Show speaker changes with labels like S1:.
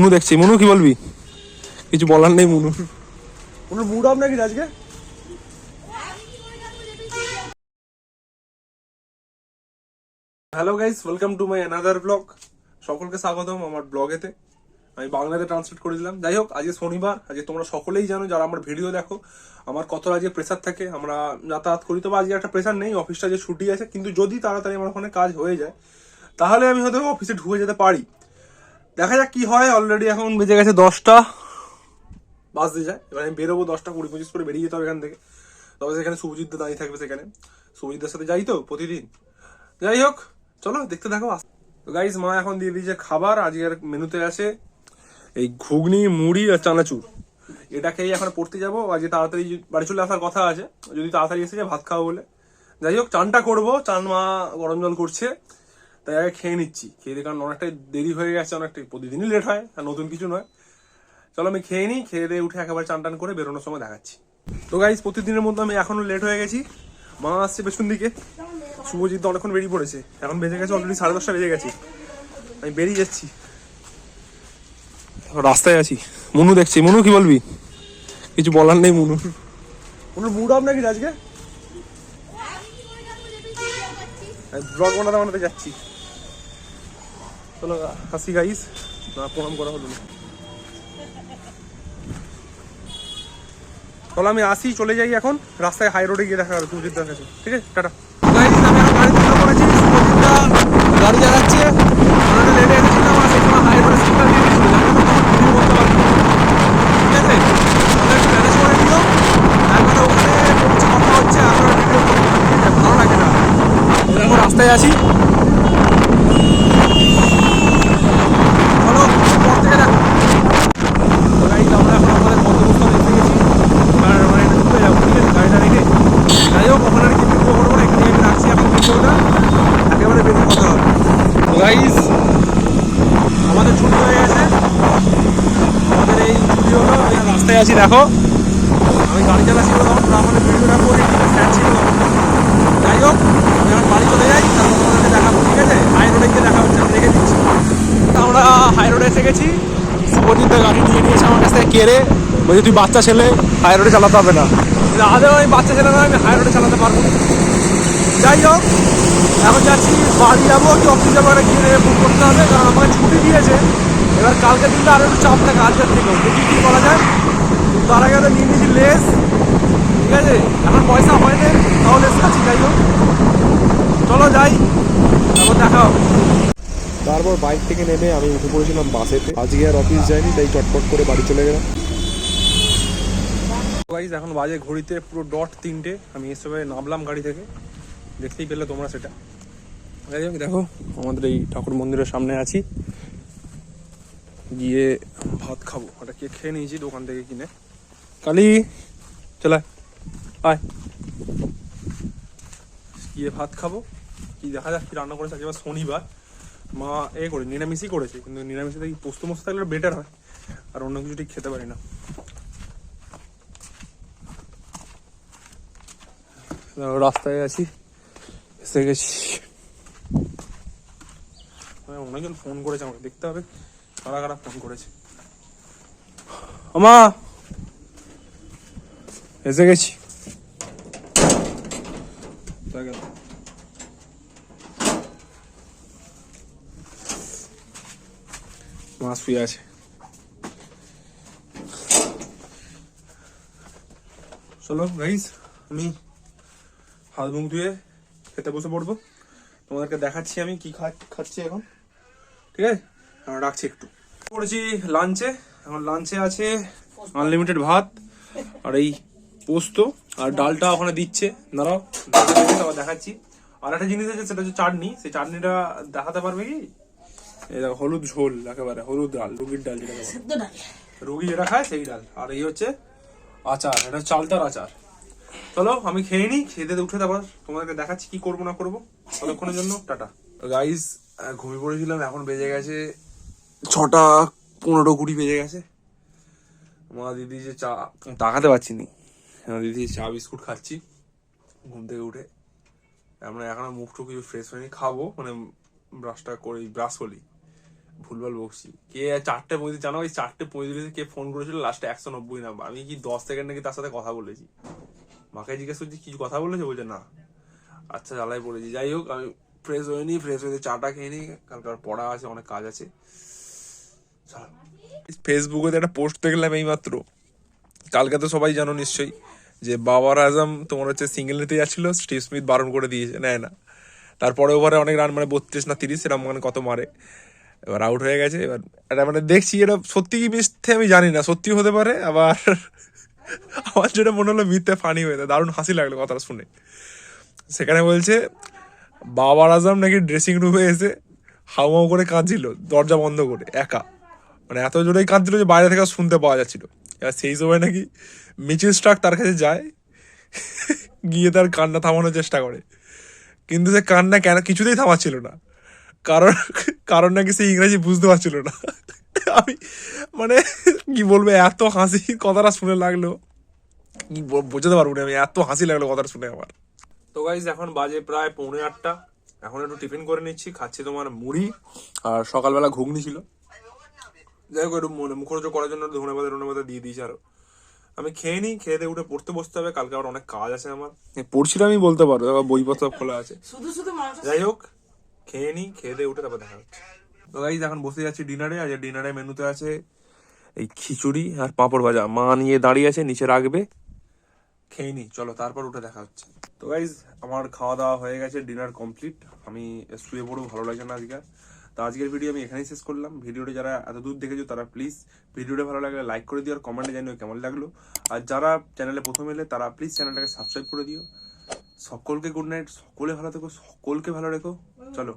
S1: মনু দেখছি। মনু কি বলবি? কিছু বলার নেই। মনুর মুড অফ নাকি আজকে? Hello guys, welcome to my another blog. সকলকে স্বাগতম আমার ব্লগেতে। আমি বাংলাতে ট্রান্সলেট করে দিলাম। যাই হোক, আজকে শনিবার। আজকে তোমরা সকলেই জানো যারা আমার ভিডিও দেখো আমার কত আজকে প্রেসার থাকে। আমরা যাতায়াত করি, তবে আজকে একটা প্রেসার নেই, অফিসটা যে ছুটি আছে। কিন্তু যদি তাড়াতাড়ি আমার ওখানে কাজ হয়ে যায় তাহলে আমি হয়তো অফিসে ঢুকে যেতে পারি। দেখা যাক কি হয়। অলরেডি এখন বেজে গেছে 10টা বাজতে যায়। এবার আমি বেরোবো 10:20-25 করে বেরিয়ে যেতে হবে এখান থেকে। তবে সেখানে শুভজিৎ দাঁড়িয়ে থাকবে, সেখানে শুভজিৎদের সাথে যাই তো প্রতিদিন। যাই হোক, চলো দেখতে থাকো। তো গাইস, মা এখন দিয়ে দিয়েছে খাবার। আজকের মেনুতে আছে এই ঘুগনি, মুড়ি আর চানাচুর। এটা খেয়ে এখন পড়তে যাবো। আজকে তাড়াতাড়ি বাড়ি চলে আসার কথা আছে, যদি তাড়াতাড়ি এসে যায় ভাত খাবো বলে। যাই হোক, চানটা করবো। চান মা গরম জল করছে, তাই আগে খেয়ে নিচ্ছি। খেয়ে দিয়ে, কারণ অনেকটাই দেরি হয়ে গেছে, অনেকটাই, প্রতিদিনই লেট হয়, আর নতুন কিছু নয়। চলো আমি খেয়ে নিই, খেয়ে দিয়ে উঠে একেবারে চান টান করে বেরোনোর সময় দেখাচ্ছি। তো গাইস, প্রতিদিনের মধ্যে আমি এখনো লেট হয়ে গেছি। মা আসছে পেছন দিকে, শুভজিৎ অনেকক্ষণ বেরিয়ে পড়েছে। এখন বেজে গেছে অলরেডি 10:30 বেজে গেছে। আমি বেরিয়ে যাচ্ছি, রাস্তায় আছি। মনু দেখছি। মনু কি বলবি? কিছু বলার নেই। মনুর মুড অফ নাকি আজকে? ব্লগ বানাতে বানাতে যাচ্ছি। চলো হাসি গাইস, না প্রণাম করা হলো না। চলো আমি আসি, চলে যাই এখন। রাস্তায় হাই রোডে গিয়ে দেখা হবে শুভজিৎদার কাছে। ঠিক আছে, টাটা। গাইস, আমি এখন গাড়ি তুলে পড়েছি। শুভজিৎদা গাড়ি চালাচ্ছে। আমরা লেটে এসেছিলাম, আর সেই সময় হাই রোডে সিগন্যাল দিয়ে দিয়েছিল, ঠিক আছে? ম্যানেজ করে নিও। একবারে ওখানে পৌঁছে কথা হচ্ছে, একবারে ভিডিও করবো, ঠিক আছে? ভালো লাগে না। এখন রাস্তায় আছি, চলো পর থেকে দেখো। তো গাইস, আমরা এখন আমাদের গন্তব্যস্থলে এসে গেছি। আর মানে এটা ঢুকে যাবো, ঠিক আছে, গাড়িটা রেখে। যাই হোক, ওখানে আর কি ভিডিও করবো না, এখানে আমি রাখছি এখন ভিডিওটা। একেবারে বেশি কথা হবে। তো গাইস, আমাদের ছুটি হয়ে গেছে। আমাদের এই ছুটি হলো, আমি রাস্তায় আছি দেখো। আমি গাড়ি চালাচ্ছি বলে তখন আমাদের ভিডিওটা করে ফ্যান ছিল। যাই হোক, আমি এখন বাড়ি চলে যাই, তারপর তোমাদেরকে দেখাবো, ঠিক আছে? হাই রোডে গিয়ে দেখা হচ্ছে, আমি রেখে দিচ্ছি। আমরা হাই রোডে এসে গেছি। শুভজিৎ গাড়ি নিয়ে নিয়েছে আমার কাছ থেকে কেড়ে। বলছি তুই বাচ্চা ছেলে, হাই রোডে চালাতে হবে না। আদেও আমি বাচ্চা ছেলে নয়, আমি হাই রোডে চালাতে পারবো। যাই হোক, এখন যাচ্ছি বাড়ি যাবো কি অফিস যাবো, একটা গিয়ে বুক করতে হবে, কারণ আমাকে ছুটি দিয়েছে। এবার কালকে দিনটা আরো একটু চাপ থাকে আজকের থেকেও, দেখি কি করা যায়। তার আগে নিয়ে নিয়েছি লেস, ঠিক আছে? এখন পয়সা হয়নি, তাও লেস খাচ্ছি। যাই হোক, চলো যাই, তারপর দেখা হবে। তারপর বাইক থেকে নেমে আমি উঠে পড়েছিলাম বাসেতে। আজকে আর অফিস যাইনি, তাই চটপট করে বাড়ি চলে গেলাম। গাইস, এখন বাজে ঘড়িতে পুরো ডট 3টে। আমি এসে নামলাম গাড়ি থেকে, দেখতেই পেলে তোমরা সেটা। যাই হোক, দেখো আমাদের এই ঠাকুর মন্দিরের সামনে আছি, গিয়ে ভাত খাবো। ওটা কে খেয়ে নিয়েছি দোকান থেকে কিনে। কালি চলে আয়, গিয়ে ভাত খাবো। কি দেখা যাক কি রান্না করেছে। আজকে শনিবার, মা করে নিরামিষই করেছে, কিন্তু নিরামিষে দেখি পোস্ত মোস্ত থাকলে বেটার হয়, আর অন্য কিছু ঠিক খেতে পারি না। রাস্তায় আছি, এসে গেছি। অনেকজন ফোন করেছে আমাকে, দেখতে হবে কারা কারা ফোন করেছে। আমা এসে গেছি। মা শুয়ে আছে। চলো গাইস, আমি হাত মুখ ধুয়ে খেতে বসে পড়বো। তোমাদেরকে দেখাচ্ছি আমি কি খাচ্ছি এখন, ঠিক আছে? আমরা রাখছি একটু। পড়েছি লাঞ্চে। এখন লাঞ্চে আছে আনলিমিটেড ভাত আর এই পোস্ত, আর ডালটা ওখানে দিচ্ছে। দাঁড়াও দেখাচ্ছি। আর একটা জিনিস আছে, সেটা হচ্ছে চাটনি। সেই চাটনিটা দেখাতে পারবে কি? এই দেখো, হলুদ ঝোল, একেবারে হলুদ ডাল, রুগীর ডাল, যেটা রুগী যেটা খায় সেই ডাল। আর এই হচ্ছে আচার, এটা চালতার আচার। চলো আমি খেয়ে নিই, খেতে উঠে তারপর তোমাদেরকে দেখাচ্ছি কি করবো না করবো। ততক্ষণের জন্য টাটা। গাইস, ঘুমিয়ে পড়েছিলাম, এখন বেজে গেছে 6:15-20 বেজে গেছে। মা দিদি যে চা, তাকাতে পারছি নি, দিদি চা বিস্কুট খাচ্ছি ঘুম থেকে উঠে। আমরা এখনো মুখ টুক কিছু ফ্রেশ হয়নি, খাবো মানে ব্রাশটা করি, ব্রাশ করি, ভুলভাল বকছি। কে 4:35 জানো, ওই 4:35 কে ফোন করেছিল, লাস্টে 190 নাম্বার। আমি কি 10 সেকেন্ড নাকি তার সাথে কথা বলেছি। মাকে জিজ্ঞেস করছি কি কথা বলেছে, বলছে না। আচ্ছা জ্বালায় পড়েছি। যাই হোক, আমি ফ্রেশ হয়নি, ফ্রেশ হয়ে চাটা খেয়ে নিই, কালকার পড়া আছে, অনেক কাজ আছে। ফেসবুকে একটা পোস্ট দেখলাম এই মাত্র, কালকে তো সবাই জানো নিশ্চয়ই, যে বাবার আজম তোমার হচ্ছে সিঙ্গেল নিতে যাচ্ছিল, স্টিভ স্মিথ বারণ করে দিয়েছে, নেয় না। তারপরে ওভারে অনেক রান, মানে 32 না 30 এরকম মানে কত মারে, এবার আউট হয়ে গেছে। এবার এটা মানে দেখছি, এটা সত্যি কি মিথ্যে আমি জানি না, সত্যি হতে পারে, আবার আমার যেটা মনে হলো মিথ্যে ফানি হয়ে, দারুণ হাসি লাগলো কথাটা শুনে। সেখানে বলছে বাবার আজম নাকি ড্রেসিং রুমে এসে হাউমাউ করে কাঁদছিল, দরজা বন্ধ করে একা, মানে এত জোরেই কাঁদছিল যে বাইরে থেকে শুনতে পাওয়া যাচ্ছিল। এবার সেই সময় নাকি মিচেল স্টার্ক তার কাছে যায়, গিয়ে তার কান্না থামানোর চেষ্টা করে, কিন্তু সে কান্না কেন কিছুতেই থামাচ্ছিল না, কারণ কারণ নাকি সে ইংরেজি বুঝতে পারছিল না। আমি মানে কি বলবো, এত হাসি কথাটা শুনে লাগলো, কি বোঝাতে পারবো না আমি, এত হাসি লাগলো কথাটা শুনে আমার। তো গাইজ এখন বাজে প্রায় 7:45, এখন একটু টিফিন করে নিচ্ছি, খাচ্ছি তোমার মুড়ি, আর সকালবেলা ঘুগনি ছিল। যাই হোক, একটু মুখরোচক করার জন্য ধনেপাতা দিয়ে দিয়েছি আরো। আমি খেয়ে নিই, খেয়ে দিয়ে উঠে পড়তে বসতে হবে, কালকে আবার অনেক কাজ আছে আমার। পড়ছিলাম আমি বলতে পারো, আবার বইপত্র খোলা আছে। যাই হোক, খেয়ে নিই, খেয়ে দিয়ে উঠে তারপর দেখা হচ্ছে। তো গাইজ এখন বসে যাচ্ছি ডিনারে। আজ ডিনারে মেনুতে আছে এই খিচুড়ি আর পাঁপড় ভাজা, মা নিয়ে দাঁড়িয়ে আছে, নিচে রাখবে, খেয়ে নি, চলো তারপর উঠে দেখা হচ্ছে। তো গাইজ আমার খাওয়া দাওয়া হয়ে গেছে, ডিনার কমপ্লিট, আমি শুয়ে পড়বো, ভালো লাগছে না আজকে। তো আজকের ভিডিও আমি এখানেই শেষ করলাম। ভিডিওটা যারা এত দূর দেখেছো তারা প্লিজ ভিডিওটা ভালো লাগলে লাইক করে দিও, আর কমেন্টে জানিও কেমন লাগলো। আর যারা চ্যানেলে প্রথম এলে তারা প্লিজ চ্যানেলটাকে সাবস্ক্রাইব করে দিও। সকলকে গুড নাইট, সকলে ভালো থেকো, সকলকে ভালো রেখো, চলো।